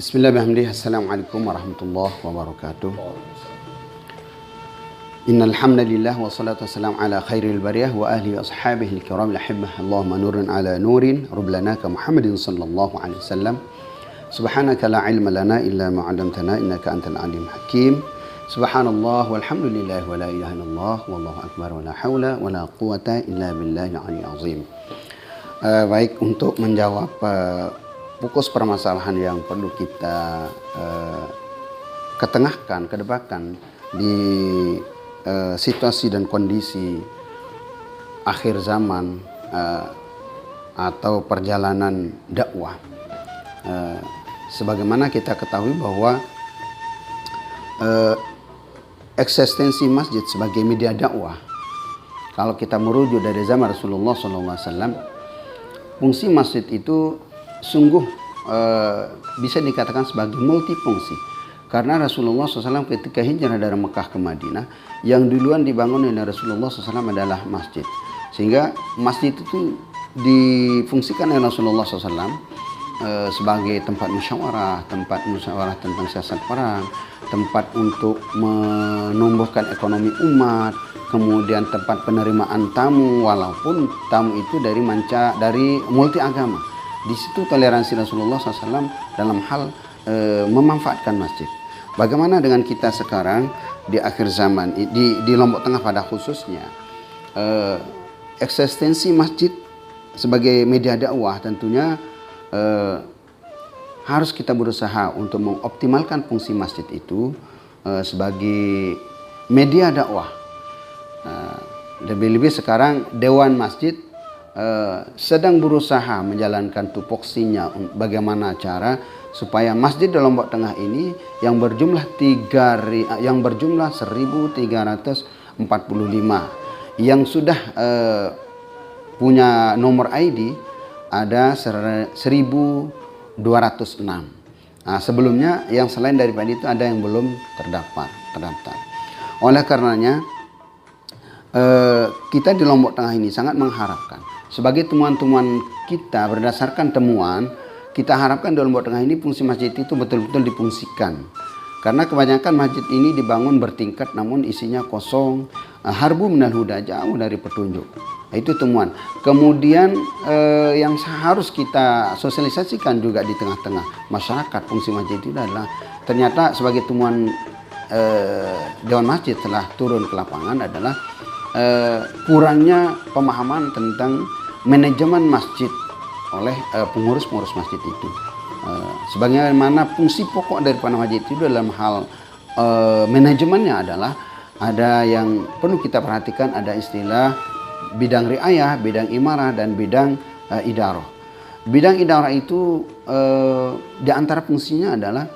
Bismillahirrahmanirrahim. Assalamualaikum warahmatullahi wabarakatuh. Innal hamdalillah wassalatu wassalamu ala khairil bariyah wa ahli ashabihi alkiram lahibbah. Allahumma nurun ala nurin rublana ka Muhammadin sallallahu alaihi wasallam. Subhanaka la ilma lana illa ma 'allamtana innaka antal alim hakim. Subhanallah walhamdulillah wa la ilaha illallah wallahu akbar wa la haula wa la quwata illa billahil aliyyil azim. Baik, untuk menjawab fokus permasalahan yang perlu kita ketengahkan, kedepankan di situasi dan kondisi akhir zaman atau perjalanan dakwah. Sebagaimana kita ketahui bahwa eksistensi masjid sebagai media dakwah, kalau kita merujuk dari zaman Rasulullah SAW, fungsi masjid itu sungguh bisa dikatakan sebagai multifungsi, karena Rasulullah SAW ketika hijrah dari Mekah ke Madinah, yang duluan dibangun oleh Rasulullah SAW adalah masjid, sehingga masjid itu difungsikan oleh Rasulullah SAW sebagai tempat musyawarah tentang siasat perang, tempat untuk menumbuhkan ekonomi umat, kemudian tempat penerimaan tamu, walaupun tamu itu dari multi agama. Di situ toleransi Rasulullah SAW dalam hal memanfaatkan masjid. Bagaimana dengan kita sekarang di akhir zaman, di Lombok Tengah pada khususnya, eksistensi masjid sebagai media dakwah tentunya harus kita berusaha untuk mengoptimalkan fungsi masjid itu sebagai media dakwah. Lebih-lebih sekarang Dewan Masjid sedang berusaha menjalankan tupoksinya bagaimana cara supaya masjid di Lombok Tengah ini yang berjumlah 1.345 yang sudah punya nomor ID ada 1.206. Nah, sebelumnya yang selain daripada itu ada yang belum terdaftar. Oleh karenanya kita di Lombok Tengah ini sangat mengharapkan, sebagai temuan-temuan kita berdasarkan temuan, kita harapkan di Lombok Tengah ini fungsi masjid itu betul-betul difungsikan. Karena kebanyakan masjid ini dibangun bertingkat namun isinya kosong, harbu minal huda, jauh dari petunjuk. Itu temuan. Kemudian yang harus kita sosialisasikan juga di tengah-tengah masyarakat, fungsi masjid itu adalah ternyata sebagai temuan Dewan Masjid setelah turun ke lapangan adalah kurangnya pemahaman tentang manajemen masjid oleh pengurus-pengurus masjid itu. Sebagaimana fungsi pokok daripada masjid itu dalam hal manajemennya adalah ada yang perlu kita perhatikan, ada istilah bidang riayah, bidang imarah, dan bidang idarah. Bidang idarah itu di antara fungsinya adalah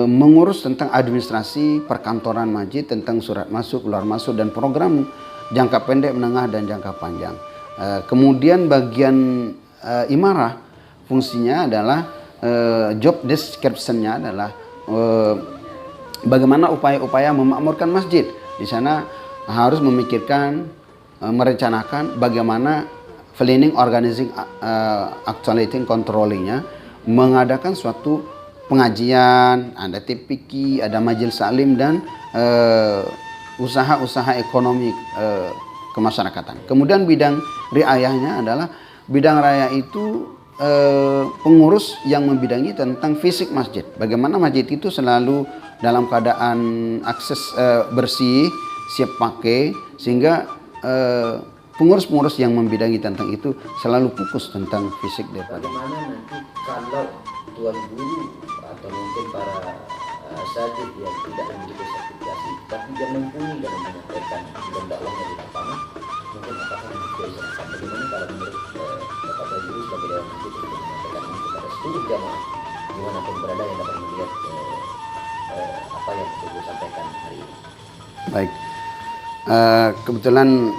mengurus tentang administrasi perkantoran masjid, tentang surat masuk, keluar masuk, dan program jangka pendek, menengah, dan jangka panjang. Kemudian bagian imarah fungsinya adalah job description-nya adalah bagaimana upaya-upaya memakmurkan masjid. Di sana harus memikirkan, merencanakan bagaimana planning, organizing, actuating, controlling-nya, mengadakan suatu pengajian, ada TPQ, ada majelis salim, dan usaha-usaha ekonomi kemasyarakatan. Kemudian bidang riayahnya adalah bidang raya itu pengurus yang membidangi tentang fisik masjid. Bagaimana masjid itu selalu dalam keadaan akses bersih, siap pakai, sehingga pengurus-pengurus yang membidangi tentang itu selalu fokus tentang fisik daripada. Bagaimana nanti kalau tuan guru atau mungkin para asatid yang tidak memiliki sertifikasi tapi dia mumpuni dalam menyampaikan dan dakwahnya di lapangan, mungkin apakah bisa diserahkan? Bagaimana kalau menurut Bapak Guru sebagai Dewan Masjid untuk menyampaikan ini kepada seluruh jamaah dimanapun berada yang dapat melihat apa yang Guru sampaikan hari ini? Baik, kebetulan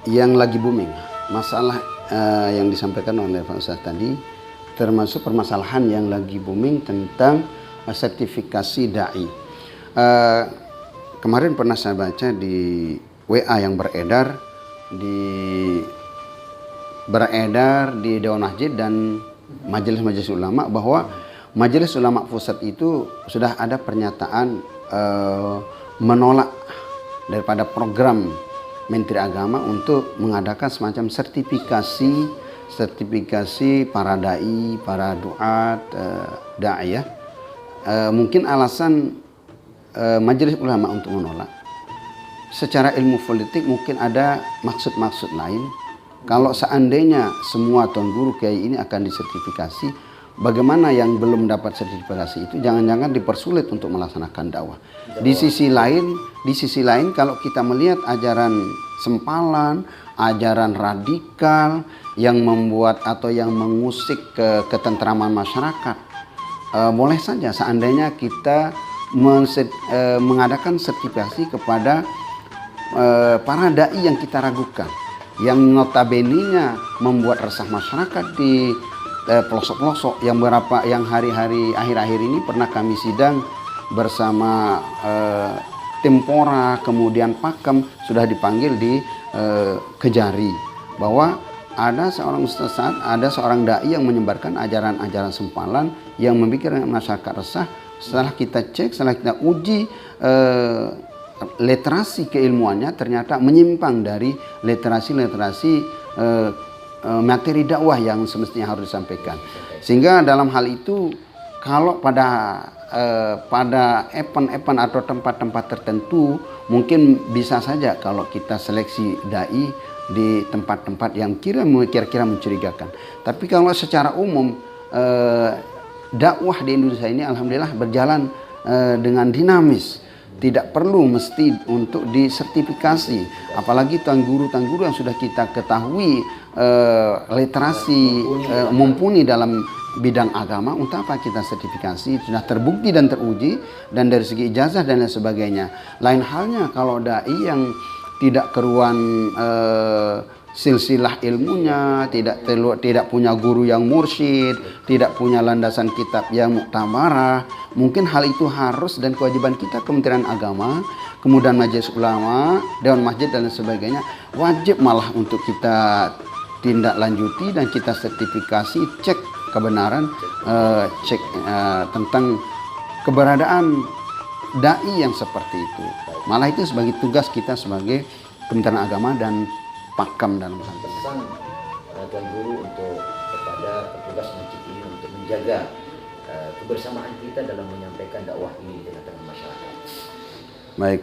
yang lagi booming masalah yang disampaikan oleh Pak Ustaz tadi, termasuk permasalahan yang lagi booming tentang sertifikasi da'i. Kemarin pernah saya baca di WA yang beredar di Dewan Masjid dan majelis-majelis ulama bahwa Majelis Ulama Pusat itu sudah ada pernyataan menolak daripada program Menteri Agama untuk mengadakan semacam sertifikasi para dai, para duat, da'iyah. Mungkin alasan Majelis Ulama untuk menolak, secara ilmu politik mungkin ada maksud-maksud lain. Kalau seandainya semua tuan guru kiai ini akan disertifikasi, bagaimana yang belum dapat sertifikasi itu jangan-jangan dipersulit untuk melaksanakan dakwah. Di sisi lain kalau kita melihat ajaran sempalan, ajaran radikal yang membuat atau yang mengusik ketentraman masyarakat, boleh saja seandainya kita mengadakan sertifikasi kepada para dai yang kita ragukan, yang notabene-nya membuat resah masyarakat di pelosok-pelosok, yang hari-hari akhir-akhir ini pernah kami sidang bersama Tempora, kemudian Pakem sudah dipanggil di Kejari, bahwa ada seorang ustaz, ada seorang dai yang menyebarkan ajaran-ajaran sempalan yang membuat masyarakat resah. Setelah kita cek, setelah kita uji literasi keilmuannya, ternyata menyimpang dari literasi materi dakwah yang semestinya harus disampaikan. Sehingga dalam hal itu, kalau pada event atau tempat-tempat tertentu mungkin bisa saja kalau kita seleksi dai di tempat-tempat yang kira-kira mencurigakan. Tapi kalau secara umum dakwah di Indonesia ini alhamdulillah berjalan dengan dinamis. Tidak perlu mesti untuk disertifikasi, apalagi tuan guru yang sudah kita ketahui literasi mumpuni dalam bidang agama, untuk apa kita sertifikasi? Sudah terbukti dan teruji, dan dari segi ijazah dan lain sebagainya. Lain halnya kalau dai yang tidak keruan silsilah ilmunya, tidak punya guru yang mursyid, tidak punya landasan kitab yang muktamarah. Mungkin hal itu harus dan kewajiban kita, Kementerian Agama, kemudian Majelis Ulama, Dewan Masjid dan lain sebagainya, wajib malah untuk kita tindak lanjuti dan kita sertifikasi, cek kebenaran, cek tentang keberadaan dai yang seperti itu. Malah itu sebagai tugas kita sebagai Kementerian Agama dan Pakam dalam hal ini. Pesan tuan guru untuk kepada petugas masjid ini untuk menjaga kebersamaan kita dalam menyampaikan dakwah ini di tengah-tengah masyarakat. Baik,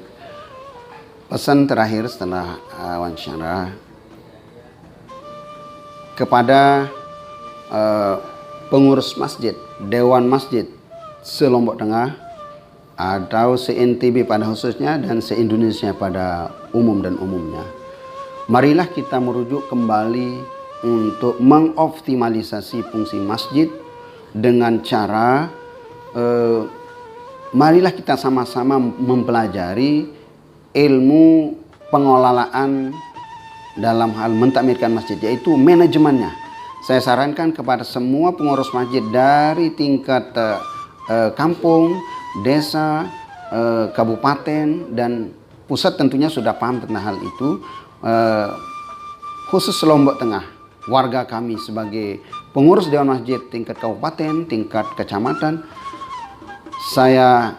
pesan terakhir setelah wawancara kepada pengurus masjid, Dewan Masjid se-Lombok Tengah atau se-NTB pada khususnya dan se-Indonesia pada umum dan umumnya. Marilah kita merujuk kembali untuk mengoptimalisasi fungsi masjid dengan cara marilah kita sama-sama mempelajari ilmu pengelolaan dalam hal mentakmirkan masjid, yaitu manajemennya. Saya sarankan kepada semua pengurus masjid dari tingkat kampung, desa, kabupaten, dan pusat tentunya sudah paham tentang hal itu. Khusus Lombok Tengah, warga kami sebagai pengurus Dewan Masjid tingkat kabupaten, tingkat kecamatan, saya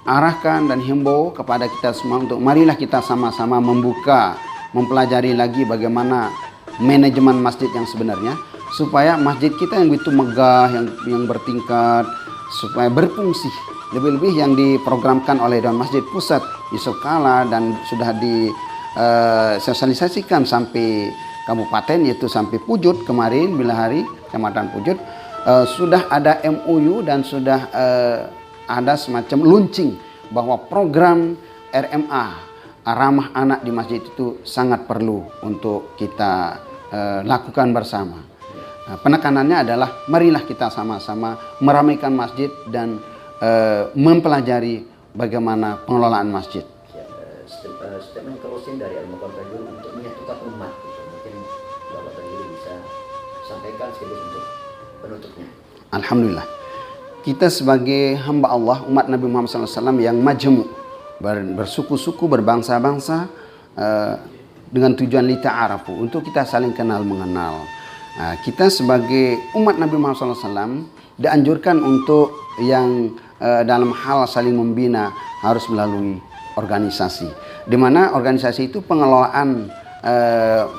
arahkan dan himbau kepada kita semua untuk marilah kita sama-sama mempelajari lagi bagaimana manajemen masjid yang sebenarnya, supaya masjid kita yang begitu megah, yang bertingkat, supaya berfungsi. Lebih-lebih yang diprogramkan oleh Dewan Masjid Pusat Yusuf Kala dan sudah disosialisasikan sampai kabupaten, yaitu sampai Pujut kemarin, Bilahari, Kecamatan Pujut, sudah ada MOU dan sudah ada semacam launching bahwa program RMA, ramah anak di masjid, itu sangat perlu untuk kita lakukan bersama. Nah, penekanannya adalah marilah kita sama-sama meramaikan masjid dan mempelajari bagaimana pengelolaan masjid. Statement closing dari Al-Muqam Tanjung untuk menyatukan umat, mungkin Bapak Tanjung bisa sampaikan sekaligus untuk penutupnya. Alhamdulillah, kita sebagai hamba Allah, umat Nabi Muhammad SAW yang majmu', bersuku-suku, berbangsa-bangsa, dengan tujuan lita'arafu, untuk kita saling kenal mengenal. Nah, kita sebagai umat Nabi Muhammad SAW dianjurkan untuk yang dalam hal saling membina harus melalui organisasi, di mana organisasi itu pengelolaan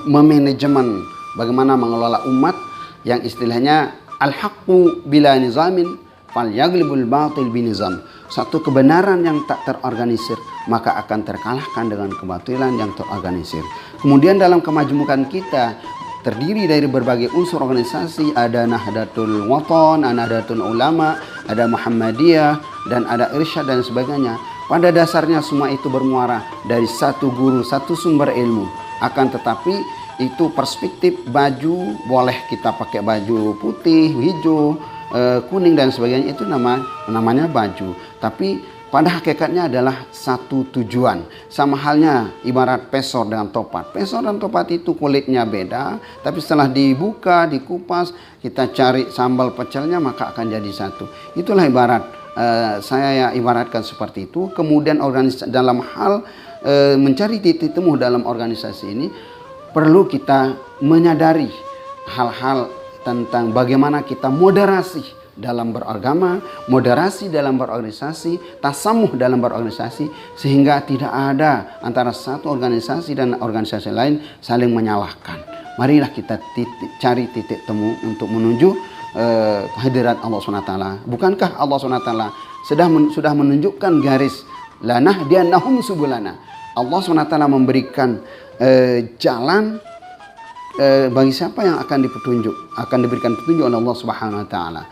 memanajemen bagaimana mengelola umat yang istilahnya al-haqqu bila nizamin fal yaglibul batil binizam. Satu kebenaran yang tak terorganisir maka akan terkalahkan dengan kebatilan yang terorganisir. Kemudian dalam kemajemukan kita terdiri dari berbagai unsur organisasi, ada Nahdlatul Wathon, ada Nahdlatul Ulama, ada Muhammadiyah, dan ada Irsyad dan sebagainya. Pada dasarnya semua itu bermuara dari satu guru, satu sumber ilmu. Akan tetapi itu perspektif baju, boleh kita pakai baju putih, hijau, kuning dan sebagainya, itu namanya baju. Tapi pada hakikatnya adalah satu tujuan. Sama halnya ibarat pesor dengan topat. Pesor dan topat itu kulitnya beda, tapi setelah dibuka, dikupas, kita cari sambal pecelnya maka akan jadi satu. Itulah ibarat, saya ibaratkan seperti itu. Kemudian dalam hal mencari titik temu dalam organisasi ini, perlu kita menyadari hal-hal tentang bagaimana kita moderasi dalam beragama, moderasi dalam berorganisasi, tasamuh dalam berorganisasi, sehingga tidak ada antara satu organisasi dan organisasi lain saling menyalahkan. Marilah kita cari titik temu untuk menuju kehadirat Allah SWT. Bukankah Allah SWT sudah menunjukkan garis lanah diannahum subulana. Allah SWT memberikan jalan bagi siapa yang akan diberikan petunjuk oleh Allah Subhanahu wa taala.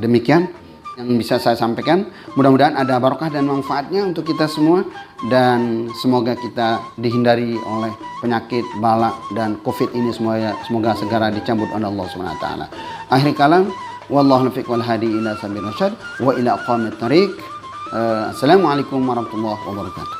Demikian yang bisa saya sampaikan. Mudah-mudahan ada barokah dan manfaatnya untuk kita semua, dan semoga kita dihindari oleh penyakit balak dan Covid ini semoga segera dicabut oleh Allah Subhanahu wa taala. Akhir kalam, wallahu muwaffiq wal hadi ila sabil rasyad wa ila aqwamit thariq. Assalamualaikum warahmatullahi wabarakatuh.